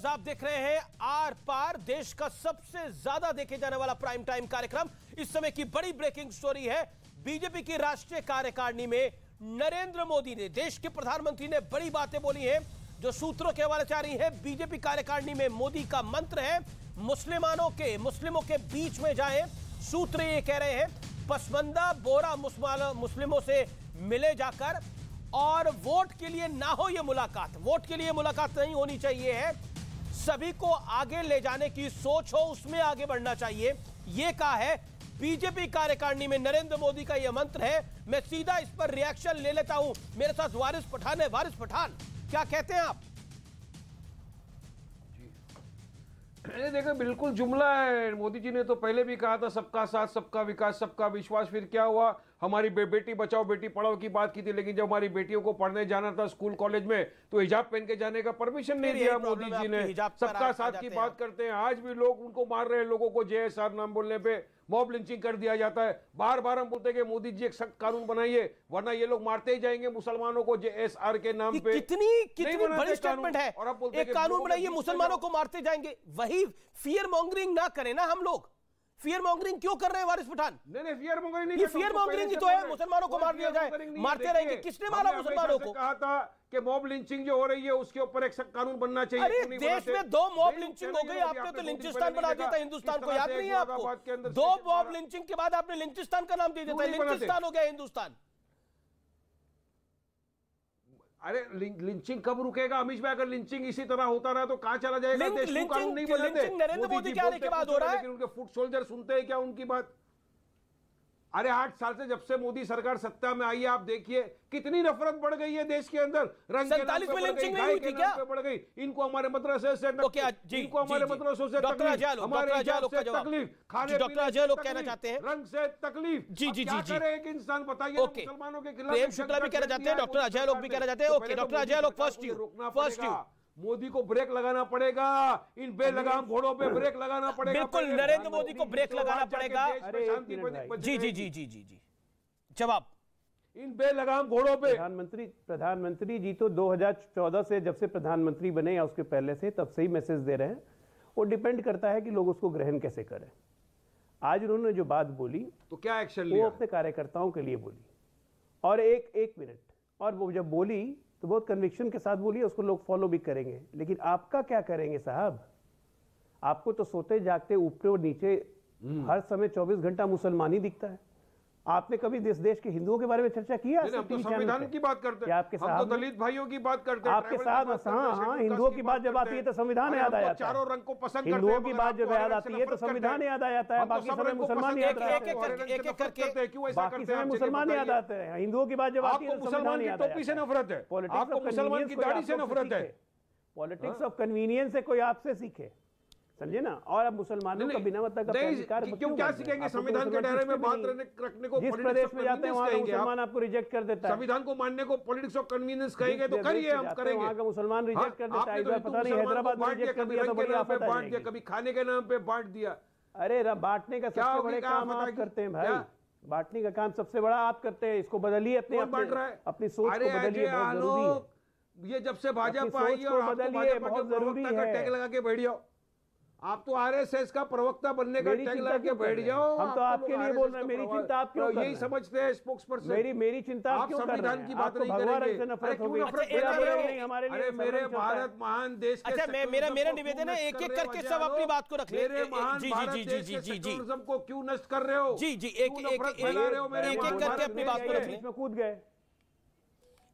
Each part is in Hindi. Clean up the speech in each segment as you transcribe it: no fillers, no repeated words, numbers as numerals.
व्यूअर्स, आप देख रहे हैं आर पार, देश का सबसे ज्यादा देखे जाने वाला प्राइम टाइम कार्यक्रम। इस समय की बड़ी ब्रेकिंग स्टोरी है, बीजेपी की राष्ट्रीय कार्यकारिणी में नरेंद्र मोदी ने, देश के प्रधानमंत्री ने बड़ी बातें बोली हैं जो सूत्रों के हवाले से आ रही है। बीजेपी कार्यकारिणी में मोदी का मंत्र है मुस्लिमों के बीच में जाएं। सूत्र ये कह रहे हैं पसमंदा बोरा मुस्लिमों से मिले जाकर, और वोट के लिए ना हो ये मुलाकात, वोट के लिए मुलाकात नहीं होनी चाहिए है, सभी को आगे ले जाने की सोच हो, उसमें आगे बढ़ना चाहिए, ये कहा है बीजेपी कार्यकारिणी में नरेंद्र मोदी का यह मंत्र है। मैं सीधा इस पर रिएक्शन ले लेता हूं, मेरे साथ वारिस पठान है। वारिस पठान, क्या कहते हैं आप? देखो, बिल्कुल जुमला है। मोदी जी ने तो पहले भी कहा था सबका साथ सबका विकास सबका विश्वास। फिर क्या हुआ, हमारी बेटी बचाओ बेटी पढ़ाओ की बात की थी, लेकिन जब हमारी बेटियों को पढ़ने जाना था स्कूल कॉलेज में तो हिजाब पहन के जाने का परमिशन नहीं दिया मोदी जी ने। सबका साथ की बात करते हैं, आज भी लोग उनको मार रहे हैं, लोगों को JSR नाम बोलने पे मॉब लिंचिंग कर दिया जाता है। बार बार हम बोलते हैं कि मोदी जी एक सख्त कानून बनाइए, वरना ये लोग मारते ही जाएंगे मुसलमानों को JSR के नाम पे। कितनी बड़ी स्टेटमेंट है। और अब एक कानून बनाइए, मुसलमानों को मारते जाएंगे। वही फियर मॉन्गरिंग ना करें ना हम लोग। फियर मॉन्गरिंग क्यों कर रहे हैं वारिस पठान? नहीं, फियर मॉन्गरिंग नहीं, ये फियर मॉन्गरिंग ही तो है, मुसलमानों को मार दिया जाए, मारते रहेंगे। किसने मारा मुसलमानों को? कहा था कि मॉब लिंचिंग जो हो रही है उसके ऊपर एक सख्त कानून बनना चाहिए। अरे देश में 2 मॉब लिंचिंग हो गई, आपने तो लिंचिस्तान बना दिया था हिंदुस्तान को, याद नहीं है आपको? 2 मॉब लिंचिंग के बाद आपने लिंचिस्तान का नाम दे दिया था, लिंचिस्तान हो गया हिंदुस्तान। अरे लिंचिंग कब रुकेगा अमीश भाई? अगर लिंचिंग इसी तरह होता रहा तो कहां चला जाएगा देश? कानून नहीं बनते। नरेंद्र मोदी के आने के बाद हो रहा है, लेकिन उनके फुट सोल्जर सुनते हैं क्या उनकी बात? अरे 8 साल से जब से मोदी सरकार सत्ता में आई है, आप देखिए कितनी नफरत बढ़ गई है देश के अंदर। रंग के नाम पे बढ़ गई, गाय के नाम पे बढ़ गई। इनको हमारे मदरसे से इनको हमारे मदरसों से तकलीफ, खाने डॉक्टर अजय लोग कहना चाहते हैं रंग से तकलीफ। जी जी जी, एक इंसान बताइए मुसलमानों के खिलाफ। प्रेम शुक्ला भी कहना चाहते हैं, डॉक्टर अजय लोग भी कहना चाहते हैं। ओके डॉक्टर अजय लोग, फर्स्ट यू मोदी को ब्रेक लगाना पड़ेगा, इन बेलगाम घोड़ों पे ब्रेक लगाना पड़ेगा। बिल्कुल, नरेंद्र मोदी को ब्रेक लगाना पड़ेगा। जी जी जी जी जी जी, जवाब इन बेलगाम घोड़ों पे। प्रधानमंत्री जी तो 2014 से, जब से प्रधानमंत्री बने या उसके पहले से, तब से ही मैसेज दे रहे हैं। वो डिपेंड करता है कि लोग उसको ग्रहण कैसे करें। आज उन्होंने जो बात बोली तो क्या एक्शन लिया? वो अपने कार्यकर्ताओं के लिए बोली, और एक मिनट, और वो जब बोली तो बहुत कन्विक्शन के साथ बोली, उसको लोग फॉलो भी करेंगे। लेकिन आपका क्या करेंगे साहब? आपको तो सोते जागते ऊपर और नीचे हर समय 24 घंटा मुसलमान ही दिखता है। आपने कभी देश के हिंदुओं के बारे में चर्चा किया? हम तो संविधान की बात करते हैं, आपके हम तो दलित भाइयों की बात करते हैं, आपके साथ। हाँ, हिंदुओं की बात जब आती है तो संविधान याद आ जाता है। चारों रंग को पसंद करते हैं। हिंदुओं की बात जब याद आती है तो संविधान याद आ जाता है, बाकी समय मुसलमान याद आते हैं। बाकी समय मुसलमान याद आते हैं। हिंदुओं की बात जब आती है तो संविधान याद आता है। टोपी से नफरत है, आपको मुसलमान की दाढ़ी से नफरत है। पॉलिटिक्स ऑफ कन्वीनियंस से कोई आपसे सीखे, समझे ना? और अब मुसलमानों का बिना मतलब का अधिकार क्यों क्या सीखेंगे? संविधान के दायरे में बात रखने को जिस प्रदेश में जाते हैं वहां का मुसलमान आपको रिजेक्ट कर देता है। संविधान को मानने को पॉलिटिक्स ऑफ कन्वीनियंस कहेंगे तो करिए, हम करेंगे। वहां का मुसलमान रिजेक्ट कर देता है। पता नहीं हैदराबाद में रिजेक्ट कर दिया तो बड़ी आफत आ जाएगी। कभी खाने के नाम पे बांट दिया। अरे बांटने का सबसे बड़े काम आप करते हैं भाई, बांटने का काम सबसे बड़ा आप करते हैं। इसको बदलिए, अपनी सोच को बदलिए, बहुत जरूरी है। ये जब से भाजपा आई है और बहुत जरूरी है, टैग लगा के बैठ जाओ। आप तो RSS का प्रवक्ता बनने का टैग लगा के बैठ जाओ। हम तो आपके लिए बोल रहे हैं, मेरी चिंता आप क्यों? यही समझते हैं स्पोक्स पर्सन। मेरी चिंता आप क्यों कर रहे हैं? संविधान की बात नहीं करेंगे। अरे मेरे भारत महान देश के, अच्छा मेरा निवेदन है, एक एक करके सब अपनी बात को रख ले। को क्यों नष्ट कर रहे हो? जी जी, एक एक करके अपनी बात को रख ले। इसमें कूद गए,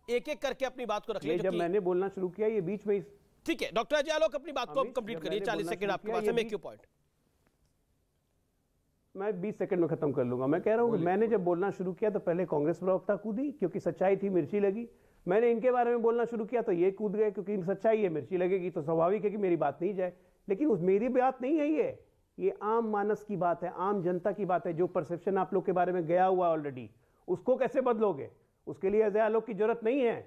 एक एक करके अपनी बात को रख ले। जब मैंने बोलना शुरू किया ये बीच में। ठीक है डॉक्टर अजय आलोक, अपनी बात को कंप्लीट करिए। 40 सेकंड आपके पास है, मेक योर पॉइंट। मैं 20 सेकंड में खत्म कर लूंगा। मैं कह रहा हूं कि मैंने जब बोलना शुरू किया तो पहले कांग्रेस प्रवक्ता कूदी क्योंकि सच्चाई थी, मिर्ची लगी। मैंने इनके बारे में बोलना शुरू किया तो ये कूद गए क्योंकि सच्चाई है, मिर्ची लगेगी तो स्वाभाविक है कि मेरी बात नहीं जाए। लेकिन मेरी बात नहीं है, ये आम मानस की बात है, आम जनता की बात है। जो परसेप्शन आप लोग के बारे में गया हुआ ऑलरेडी, उसको कैसे बदलोगे? उसके लिए अजय आलोक की जरूरत नहीं है।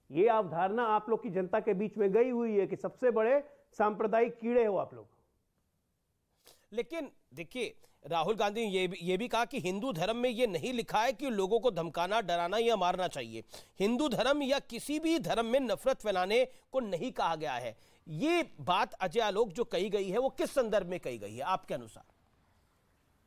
ये अवधारणा आप लोग की जनता के बीच में गई हुई है कि सबसे बड़े सांप्रदायिक कीड़े हो आप लोग। लेकिन देखिए, राहुल गांधी ने ये भी कहा कि हिंदू धर्म में ये नहीं लिखा है कि लोगों को धमकाना, डराना या मारना चाहिए। हिंदू धर्म या किसी भी धर्म में नफरत फैलाने को नहीं कहा गया है। ये बात अजय आलोक जो कही गई है वो किस संदर्भ में कही गई है आपके अनुसार?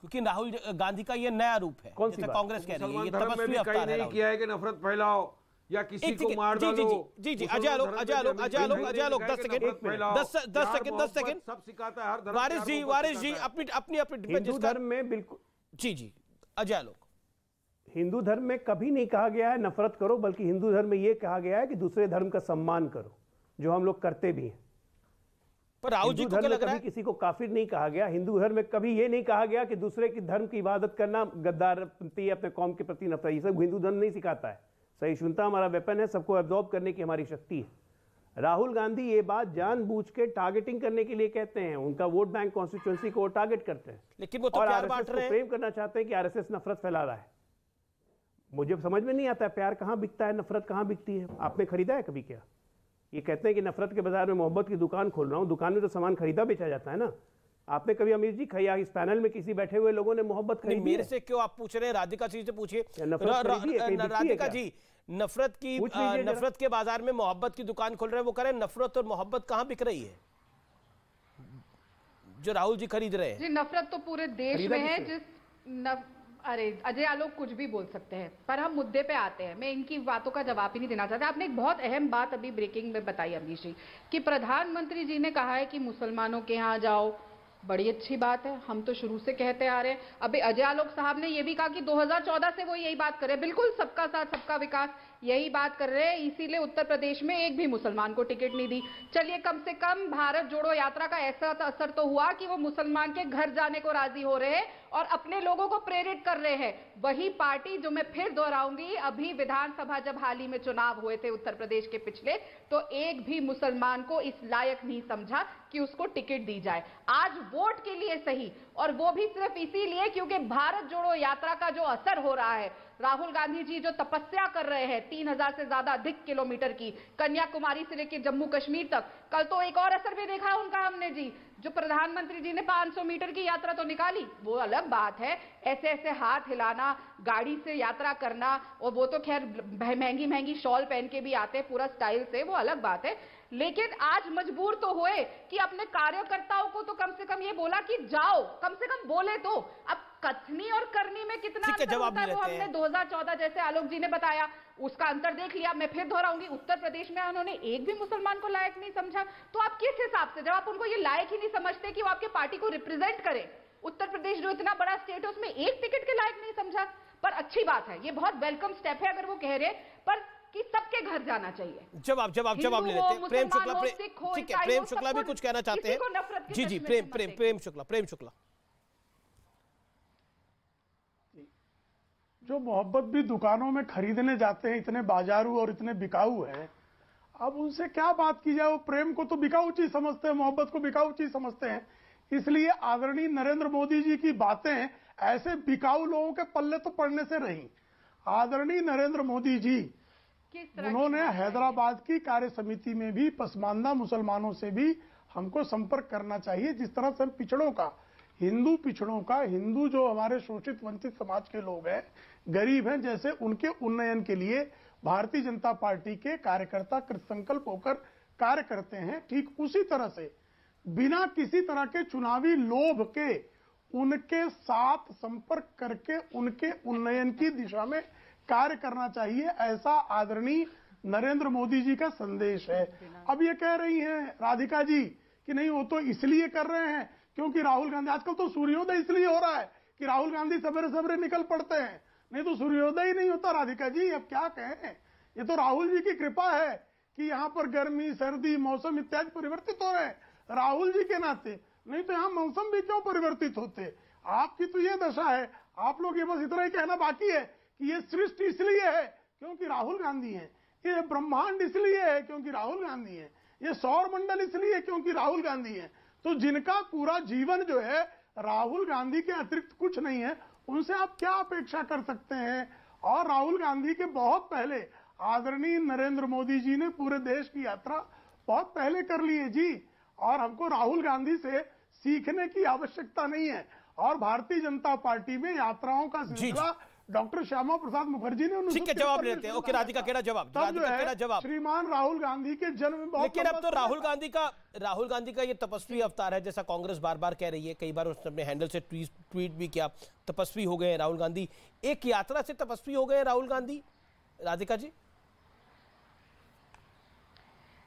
क्योंकि राहुल गांधी का ये नया रूप है, जैसे कांग्रेस कह रही है ये तपस्वी अवतार है। नहीं किया है कि नफरत फैलाओ या किसी को मार डालो। जी अजय आलोक 10 सेकंड सब सिखाता है हर धर्म। वारिस जी अपनी हिंदू धर्म में बिल्कुल जी अजय आलोक, हिंदू धर्म में कभी नहीं कहा गया है नफरत करो, बल्कि हिंदू धर्म में यह कहा गया है कि दूसरे धर्म का सम्मान करो, जो हम लोग करते भी हैं। पर राहुल जी को क्या लग रहा है? किसी को काफिर नहीं कहा गया। हिंदू धर्म में कभी यह नहीं कहा गया कि दूसरे की धर्म की इबादत करना गद्दारपंती, अपने कौम के प्रति नफरत, ये सब हिंदू धर्म नहीं सिखाता है। सहिष्णुता हमारा वेपन है, सबको एब्जॉर्ब करने की हमारी शक्ति है। राहुल गांधी ये बात जानबूझ के टारगेटिंग करने के लिए कहते हैं, उनका वोट बैंक कॉन्स्टिट्यूएंसी को टारगेट करते हैं, लेकिन वो तो प्यार बांट रहे हैं, प्रेम करना चाहते हैं कि आरएसएस नफरत फैला रहा है। मुझे समझ में नहीं आता प्यार कहां बिकता है, नफरत कहां बिकती है। आपने खरीदा है कभी? क्या ये कहते हैं कि नफरत के बाजार में मोहब्बत की दुकान खोल रहा हूं, दुकान में तो सामान खरीदा बेचा जाता है ना। आपने कभी अमीर जी खैया इस पैनल में किसी बैठे हुए लोगों ने मोहब्बत खरीदी? मेरे से क्यों आप पूछ रहे हैं? राधिका जी से पूछिए। राधिका जी, नफरत के बाजार में मोहब्बत की दुकान खोल रहे हैं, वो कह रहे हैं नफरत और मोहब्बत कहां बिक रही है जो राहुल जी खरीद रहे हैं? जी नफरत तो पूरे देश में है। अरे अजय आलोक कुछ भी बोल सकते हैं, पर हम मुद्दे पे आते हैं। मैं इनकी बातों का जवाब ही नहीं देना चाहता। आपने एक बहुत अहम बात अभी ब्रेकिंग में बताई अमीश जी, कि प्रधानमंत्री जी ने कहा है कि मुसलमानों के यहाँ जाओ। बड़ी अच्छी बात है, हम तो शुरू से कहते आ रहे हैं। अभी अजय आलोक साहब ने यह भी कहा कि 2014 से वो यही बात कर रहे हैं, बिल्कुल सबका साथ सबका विकास यही बात कर रहे हैं, इसीलिए उत्तर प्रदेश में एक भी मुसलमान को टिकट नहीं दी। चलिए कम से कम भारत जोड़ो यात्रा का ऐसा असर तो हुआ कि वो मुसलमान के घर जाने को राजी हो रहे हैं और अपने लोगों को प्रेरित कर रहे हैं। वही पार्टी जो मैं फिर दोहराऊंगी, अभी विधानसभा जब हाल ही में चुनाव हुए थे उत्तर प्रदेश के पिछले, तो एक भी मुसलमान को इस लायक नहीं समझा कि उसको टिकट दी जाए। आज वोट के लिए सही, और वो भी सिर्फ इसीलिए क्योंकि भारत जोड़ो यात्रा का जो असर हो रहा है, राहुल गांधी जी जो तपस्या कर रहे हैं 3000 से ज्यादा अधिक किलोमीटर की, कन्याकुमारी से लेकर जम्मू कश्मीर तक। कल तो एक और असर भी देखा उनका हमने जी, जो प्रधानमंत्री जी ने 500 मीटर की यात्रा तो निकाली, वो अलग बात है। ऐसे ऐसे हाथ हिलाना, गाड़ी से यात्रा करना, और वो तो खैर महंगी महंगी शॉल पहन के भी आते हैं पूरा स्टाइल से, वो अलग बात है। लेकिन आज मजबूर तो हुए कि अपने कार्यकर्ताओं को तो कम से कम ये बोला कि जाओ, कम से कम बोले तो। अब कथनी और करनी में कितना अंतर होता है वो हमने 2014 जैसे आलोक जी ने बताया, उसका अंतर देख लिया। मैं फिर दोहराऊंगी, उत्तर प्रदेश में उन्होंने एक भी मुसलमान को लायक नहीं समझा। तो आप किस हिसाब से, जब आप उनको ये लायक ही नहीं समझते कि वो आपके पार्टी को रिप्रेजेंट करे, उत्तर प्रदेश जो इतना बड़ा स्टेट है उसमें एक टिकट के लायक नहीं समझा। पर अच्छी बात है, ये बहुत वेलकम स्टेप है अगर वो कह रहे, पर कि सबके घर जाना चाहिए। जवाब ले लेते हैं। प्रेम शुक्ला, ठीक है, प्रेम शुक्ला भी कुछ कहना चाहते हैं। जी प्रेम शुक्ला। जो मोहब्बत भी दुकानों में खरीदने जाते हैं, इतने बाजारू और इतने बिकाऊ हैं, अब उनसे क्या बात की जाए। वो प्रेम को तो बिकाऊ चीज समझते हैं, मोहब्बत को बिकाऊ चीज समझते हैं। इसलिए आदरणीय नरेंद्र मोदी जी की बातें ऐसे बिकाऊ लोगों के पल्ले तो पड़ने से रही। आदरणीय नरेंद्र मोदी जी, उन्होंने हैदराबाद की कार्य समिति में भी पसमानदा मुसलमानों से भी हमको संपर्क करना चाहिए। जिस तरह से हम पिछड़ों का, हिंदू पिछड़ों का, हिंदू जो हमारे शोषित वंचित समाज के लोग हैं, गरीब हैं, जैसे उनके उन्नयन के लिए भारतीय जनता पार्टी के कार्यकर्ता कृतसंकल्प होकर कार्य करते हैं, ठीक उसी तरह से बिना किसी तरह के चुनावी लोभ के उनके साथ संपर्क करके उनके उन्नयन की दिशा में कार्य करना चाहिए। ऐसा आदरणीय नरेंद्र मोदी जी का संदेश है। अब ये कह रही हैं राधिका जी कि नहीं वो तो इसलिए कर रहे हैं क्योंकि राहुल गांधी, आजकल तो सूर्योदय इसलिए हो रहा है कि राहुल गांधी सवेरे सवेरे निकल पड़ते हैं, नहीं तो सूर्योदय ही नहीं होता। राधिका जी अब क्या कहें, ये तो राहुल जी की कृपा है कि यहाँ पर गर्मी सर्दी मौसम इत्यादि परिवर्तित हो रहे हैं राहुल जी के नाते, नहीं तो यहाँ मौसम भी क्यों परिवर्तित होते। आपकी तो ये दशा है। आप लोग ये बस इतना ही कहना बाकी है कि ये सृष्टि इसलिए है क्योंकि राहुल गांधी है, ये ब्रह्मांड इसलिए है क्योंकि राहुल गांधी है, ये सौर मंडल इसलिए क्योंकि राहुल गांधी है। तो जिनका पूरा जीवन जो है राहुल गांधी के अतिरिक्त कुछ नहीं है, उनसे आप क्या अपेक्षा कर सकते हैं। और राहुल गांधी के बहुत पहले आदरणीय नरेंद्र मोदी जी ने पूरे देश की यात्रा बहुत पहले कर ली है जी, और हमको राहुल गांधी से सीखने की आवश्यकता नहीं है। और भारतीय जनता पार्टी में यात्राओं का सिलसिला डॉक्टर श्यामा प्रसाद मुखर्जी ने ठीक है, जवाब लेते हैं। ओके राधिका केड़ा जवाब, राधिका केड़ा जवाब। श्रीमान राहुल गांधी के जन्म में बहुत, लेकिन अब तो राहुल गांधी का ये तपस्वी अवतार है, जैसा कांग्रेस बार बार कह रही है, कई बार उसने अपने हैंडल से ट्वीट भी किया, तपस्वी हो गए हैं राहुल गांधी। एक यात्रा से तपस्वी हो गए हैं राहुल गांधी, राधिका जी?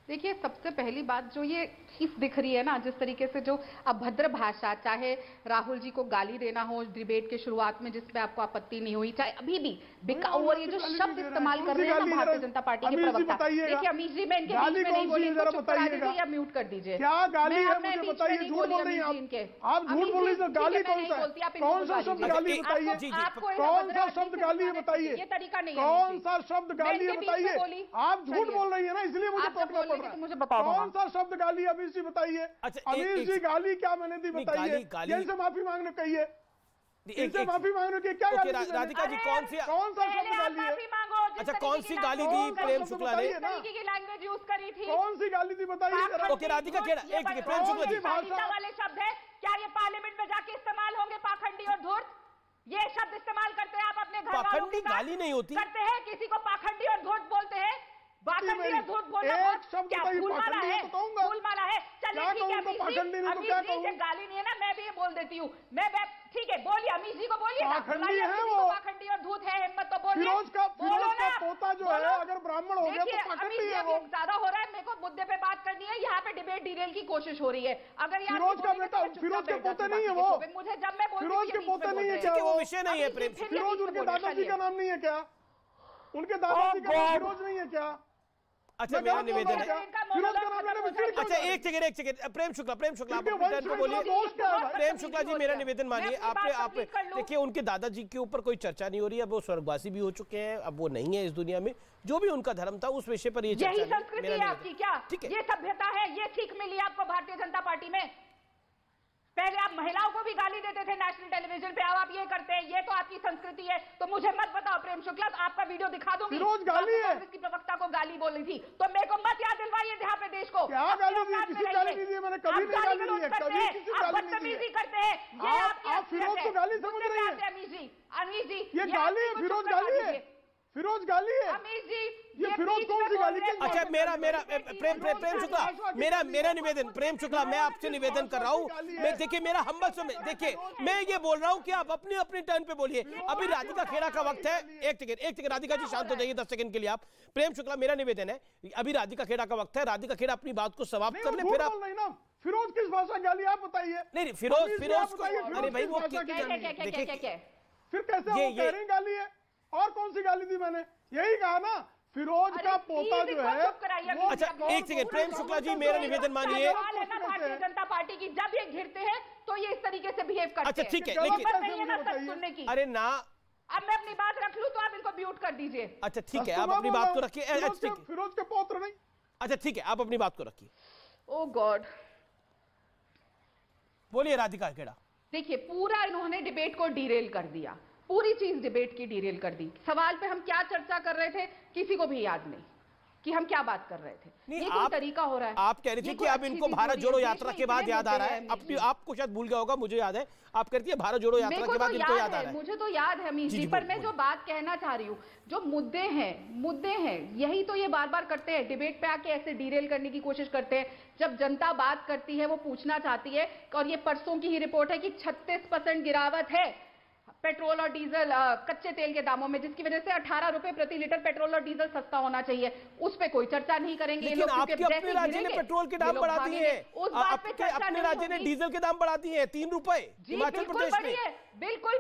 देखिए, सबसे पहली बात जो ये खींच दिख रही है ना, जिस तरीके से जो अभद्र भाषा, चाहे राहुल जी को गाली देना हो डिबेट के शुरुआत में जिसपे आपको आपत्ति नहीं हुई, चाहे अभी भी बिकाऊ और ये जो शब्द इस्तेमाल कर रहे हैं ना भारतीय जनता पार्टी के प्रवक्ता, देखिए अमीश जी, मैं इनके बीच में नहीं बोली, इनको चुप करा दीजिए या म्यूट कर दीजिए। क्या गाली है मुझे बताइए, झूठ बोल रही हैं आप, झूठ बोल रही हैं। गाली कौन सा है, कौन सा शब्द गाली बताइए, कौन सा शब्द गाली है बताइए, ये तरीका नहीं है, कौन सा शब्द गाली है बताइए। आप झूठ बोल रही है ना, इसलिए मुझे टोकना पड़ रहा है। मुझे बताओ कौन सा शब्द गाली अमीश जी बताइए। अमीश जी गाली क्या मैंने दी बताइए, इनसे माफी मांगने कहिए, इनसे माफी मांगने की क्या गाली? राधिका जी कौन सा शब्द गाली है? अच्छा, कौन सी गाली दी प्रेम शुक्ला ने? लैंग्वेज यूज करी थी, कौन सी गाली दी बताइए। ओके राधिका केड़ा, एक सेकंड, प्रेम शुक्ला जी वाले शब्द है, क्या ये पार्लियामेंट में जाके इस्तेमाल होंगे? पाखंडी और धूर्त, ये शब्द इस्तेमाल करते हैं आप अपने घर वालों के साथ? पाखंडी गाली नहीं होती, करते हैं किसी को पाखंडी और धूर्त बोलते हैं? पाखंडी और धूर्त बोलना क्या फूलमाला है? फूलमाला है। चलिए ठीक है, अमीश जी गाली नहीं है ना, मैं भी ये बोल देती हूँ। मैं ठीक है, बोलिए अमीश जी को, बोलिए पाखंडी और धूत है, हिम्मत तो बोलिए। फिरोज का पोता जो है अगर ब्राह्मण हो गया तो पाखंडी है वो। ज्यादा हो रहा है, मेरे को मुद्दे पे बात करनी है, यहाँ पे डिबेट डीरेल की कोशिश हो रही है। अगर फिरोज का बेटा, फिरोज के पोते नहीं है वो, मुझे जब मैं फिरोज के पोते नहीं है क्या वो? विषय नहीं है प्रेम, फिरोज उनके दादाजी का नाम नहीं है क्या? उनके दादाजी का नाम फिरोज नहीं है क्या? अच्छा, मेरा निवेदन है। अच्छा, एक सेकंड, प्रेम शुक्ला आप टर्न पे बोलिए। प्रेम शुक्ला जी, मेरा निवेदन मानिए। आप देखिए, उनके दादाजी के ऊपर कोई चर्चा नहीं हो रही है, अब वो स्वर्गवासी भी हो चुके हैं, अब वो नहीं है इस दुनिया में। जो भी उनका धर्म था उस विषय पर ये चर्चा, यही संस्कृति है आपकी क्या? ठीक है, ये सभ्यता है, ये सीख मिली आपको भारतीय जनता पार्टी में? पहले आप महिलाओं को भी गाली देते थे नेशनल टेलीविजन पे, अब आप ये करते हैं, ये तो आपकी संस्कृति है। तो मुझे मत बताओ प्रेम शुक्ला, आपका वीडियो दिखा दूंगी, फिरोज गाली है, किसी प्रवक्ता को गाली बोल रही थी, तो मेरे को मत याद दिलवाइए ध्यान प्रदेश को। क्या गाली दी? किसी गाली नहीं दी मैंने, कभी नहीं गाली दी है, कभी किसी गाली नहीं दी। करते हैं आप फिरोज को गाली समझ रही हैं? अमीश जी, ये गाली है, फिरोज गाली है, फिरोज गाली है अमीश जी। ये फिरोज कौन सी गाली? अच्छा, मेरा प्रेम शुक्ला, मेरा निवेदन, प्रेम शुक्ला, मैं आपसे निवेदन कर रहा हूँ, मैं देखिए मेरा हम्बल से, देखिए मैं ये बोल रहा हूँ कि आप अपनी टर्न पे बोलिए। अभी राधिका खेड़ा का वक्त है। एक सेकंड राधिका जी, शांत हो जाइए 10 सेकंड के लिए आप। प्रेम शुक्ला, मेरा निवेदन है, अभी राधिका खेड़ा का वक्त है, राधिका खेड़ा अपनी बात को समाप्त कर ले, फिर आप। फिरोज किस भाषा गाली आप बताइए। नहीं, फिरोज को, अरे भाई वो फिर कैसे वो कह रही गाली है? और कौन सी गाली दी मैंने? यही कहा ना, फिरोज का पोता जो है। अच्छा, एक सेकंड प्रेम शुक्ला जी, मेरा निवेदन मानिए। भारतीय जनता पार्टी की जब ये घिरते हैं तो ये इस तरीके से बिहेव करते हैं। अच्छा ठीक है, लेकिन सुनने की, अरे ना, अब मैं अपनी बात रख लूं तो आप इनको म्यूट कर दीजिए। अच्छा ठीक है, आप अपनी बात को रखिए। फिरोज के पौत्र नहीं। अच्छा ठीक है, आप अपनी बात को रखिए। ओ गॉड, बोलिए राधिका खेड़ा। देखिए, पूरा इन्होंने डिबेट को डीरेल कर दिया, पूरी चीज डिबेट की डीरेल कर दी। सवाल पे हम क्या चर्चा कर रहे थे किसी को भी याद नहीं कि हम क्या बात कर रहे थे। ये कोई तरीका हो रहा है? आप कह रही थी कि अब इनको भारत जोड़ो यात्रा के बाद याद आ रहा है। अपनी आपको शायद भूल गया होगा, मुझे याद है। आप कहती है भारत जोड़ो यात्रा के बाद इनको याद आ रहा है। मुझे तो याद है अमीश जी, पर मैं जो बात कहना चाह रही हूँ, जो मुद्दे हैं यही तो ये बार बार करते हैं, डिबेट पे आके ऐसे डीरेल करने की कोशिश करते हैं। जब जनता बात करती है, वो पूछना चाहती है, और ये परसों की ही रिपोर्ट है कि 36% गिरावट है पेट्रोल और डीजल कच्चे तेल के दामों में, जिसकी वजह से 18 रुपए प्रति लीटर पेट्रोल और डीजल सस्ता होना चाहिए। उस पे कोई चर्चा नहीं करेंगे ये लोग, क्योंकि अपने राज्य ने पेट्रोल के दाम बढ़ा दिए हैं, अपने राज्य ने डीजल के दाम बढ़ा दिए हैं 3 रुपए। हिमाचल प्रदेश में बिल्कुल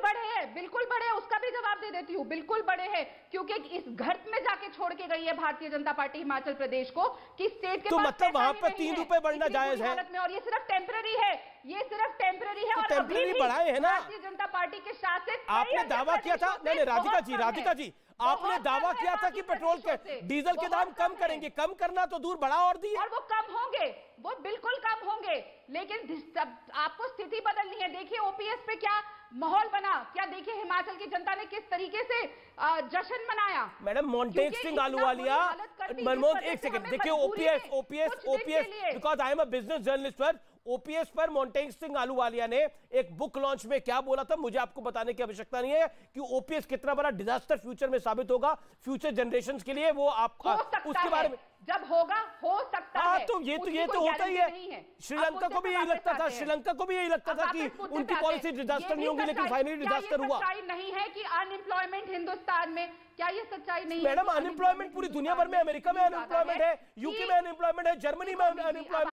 बढ़े, उसका भी जवाब दे देती हूँ, बिल्कुल बढ़े हैं, क्योंकि इस घर में जाके छोड़ के गई है भारतीय जनता पार्टी हिमाचल प्रदेश को कि स्टेट के तो मतलब वहां पर 3 रुपए बढ़ना जायज है। और ये सिर्फ टेम्पररी है, और टेम्पररी बढ़ाए है ना भारतीय जनता पार्टी के शासित। आपने दावा किया था, नहीं राधिका जी आपने दावा किया था कि पेट्रोल के डीजल के दाम कम करेंगे, कम करना तो दूर बढ़ा और दिए, और वो कम होंगे, वो बिल्कुल कम होंगे, लेकिन आपको स्थिति बदलनी है। देखिए ओपीएस पे क्या माहौल बना, क्या देखिए हिमाचल की जनता ने किस तरीके से जश्न मनाया। मैडम मोन्टेक सिंह आलूवालिया, मनमोहन, एक सेकंड देखिए, OPS because I am a business journalist, OPS पर मोंटेग सिंह आलूवालिया ने एक बुक लॉन्च में क्या बोला था, मुझे आपको बताने की आवश्यकता नहीं है कि ओपीएस कितना बड़ा डिजास्टर फ्यूचर में साबित होगा फ्यूचर जनरेशंस के लिए। वो आप उसके बारे में जब होगा, हो सकता है। तो ये तो होता ही है। श्रीलंका को भी यही लगता था, श्रीलंका को भी यही लगता था कि उनकी पॉलिसी डिजास्टर नहीं होगी, लेकिन फाइनली डिजास्टर हुआ। सच्चाई नहीं है कि अनएम्प्लॉयमेंट हिंदुस्तान में, क्या ये सच्चाई नहीं है? मैडम अनएम्प्लॉयमेंट पूरी दुनिया भर में, अमेरिका में अनएम्प्लॉयमेंट है, यूके में अनएम्प्लॉयमेंट है, जर्मनी में अनएम्प्लॉयमेंट